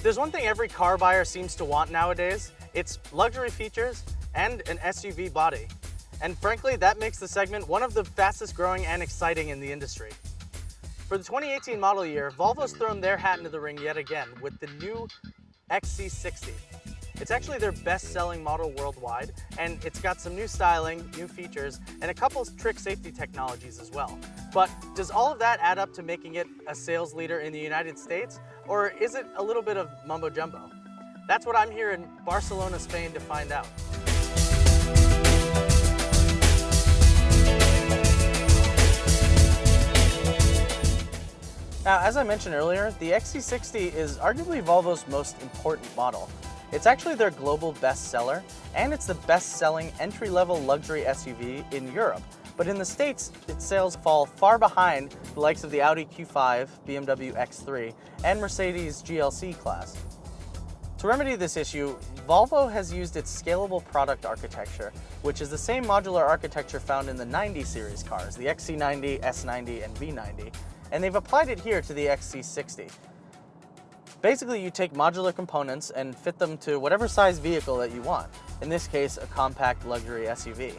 If there's one thing every car buyer seems to want nowadays, it's luxury features and an SUV body. And frankly, that makes the segment one of the fastest growing and exciting in the industry. For the 2018 model year, Volvo's thrown their hat into the ring yet again with the new XC60. It's actually their best-selling model worldwide, and it's got some new styling, new features, and a couple trick safety technologies as well. But does all of that add up to making it a sales leader in the United States, or is it a little bit of mumbo jumbo? That's what I'm here in Barcelona, Spain to find out. Now, as I mentioned earlier, the XC60 is arguably Volvo's most important model. It's actually their global bestseller, and it's the best-selling entry-level luxury SUV in Europe. But in the States, its sales fall far behind the likes of the Audi Q5, BMW X3, and Mercedes GLC class. To remedy this issue, Volvo has used its scalable product architecture, which is the same modular architecture found in the 90 series cars, the XC90, S90, and V90, and they've applied it here to the XC60. Basically, you take modular components and fit them to whatever size vehicle that you want, in this case, a compact luxury SUV.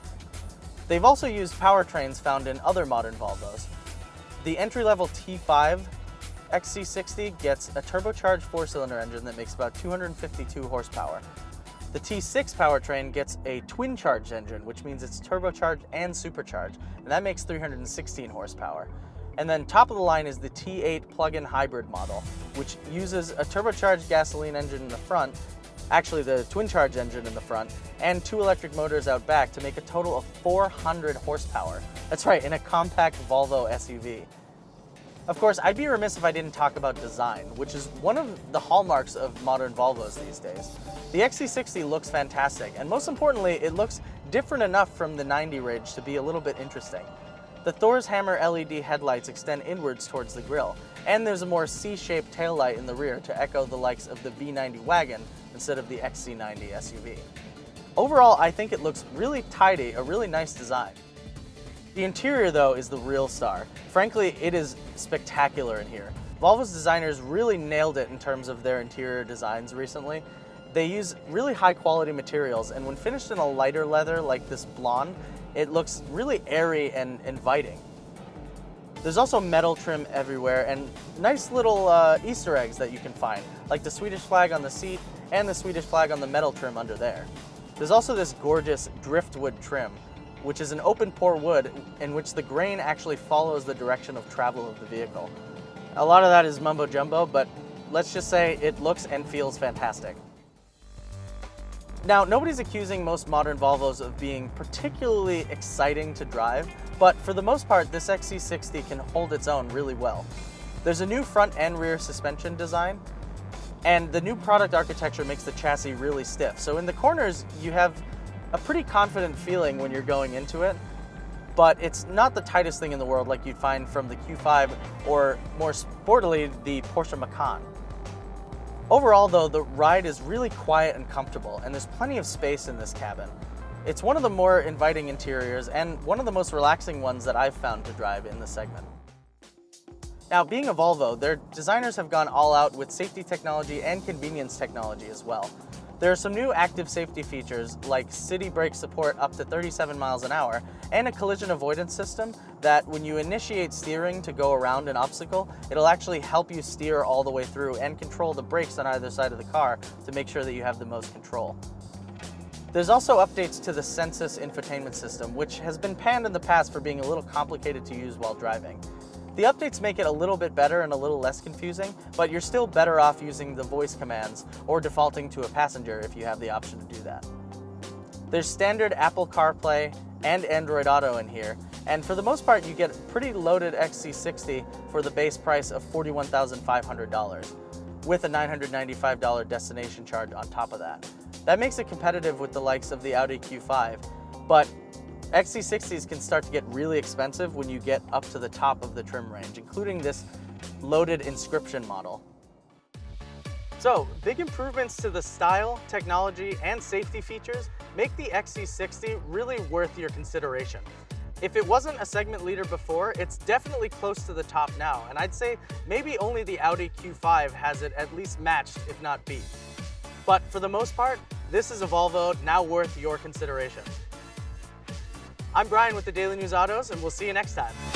They've also used powertrains found in other modern Volvos. The entry-level T5 XC60 gets a turbocharged 4-cylinder engine that makes about 252 horsepower. The T6 powertrain gets a twin-charged engine, which means it's turbocharged and supercharged, and that makes 316 horsepower. And then top of the line is the T8 plug-in hybrid model, which uses a turbocharged gasoline engine in the front, actually the twin-charged engine in the front, and 2 electric motors out back to make a total of 400 horsepower. That's right, in a compact Volvo SUV. Of course, I'd be remiss if I didn't talk about design, which is one of the hallmarks of modern Volvos these days. The XC60 looks fantastic, and most importantly, it looks different enough from the 90 range to be a little bit interesting. The Thor's Hammer LED headlights extend inwards towards the grille, and there's a more C-shaped taillight in the rear to echo the likes of the V90 wagon instead of the XC90 SUV. Overall, I think it looks really tidy, a really nice design. The interior, though, is the real star. Frankly, it is spectacular in here. Volvo's designers really nailed it in terms of their interior designs recently. They use really high-quality materials, and when finished in a lighter leather like this blonde, it looks really airy and inviting. There's also metal trim everywhere and nice little Easter eggs that you can find, like the Swedish flag on the seat and the Swedish flag on the metal trim under there. There's also this gorgeous driftwood trim, which is an open pore wood in which the grain actually follows the direction of travel of the vehicle. A lot of that is mumbo jumbo, but let's just say it looks and feels fantastic. Now, nobody's accusing most modern Volvos of being particularly exciting to drive, but for the most part, this XC60 can hold its own really well. There's a new front and rear suspension design, and the new product architecture makes the chassis really stiff. So in the corners, you have a pretty confident feeling when you're going into it, but it's not the tightest thing in the world like you'd find from the Q5 or more sportily, the Porsche Macan. Overall though, the ride is really quiet and comfortable, and there's plenty of space in this cabin. It's one of the more inviting interiors and one of the most relaxing ones that I've found to drive in the segment. Now, being a Volvo, their designers have gone all out with safety technology and convenience technology as well. There are some new active safety features like city brake support up to 37 miles an hour and a collision avoidance system that when you initiate steering to go around an obstacle, it'll actually help you steer all the way through and control the brakes on either side of the car to make sure that you have the most control. There's also updates to the Sensus infotainment system, which has been panned in the past for being a little complicated to use while driving. The updates make it a little bit better and a little less confusing, but you're still better off using the voice commands or defaulting to a passenger if you have the option to do that. There's standard Apple CarPlay and Android Auto in here, and for the most part you get a pretty loaded XC60 for the base price of $41,500, with a $995 destination charge on top of that. That makes it competitive with the likes of the Audi Q5, but XC60s can start to get really expensive when you get up to the top of the trim range, including this loaded Inscription model. So, big improvements to the style, technology, and safety features make the XC60 really worth your consideration. If it wasn't a segment leader before, it's definitely close to the top now, and I'd say maybe only the Audi Q5 has it at least matched, if not beat. But for the most part, this is a Volvo now worth your consideration. I'm Brian with the Daily News Autos, and we'll see you next time.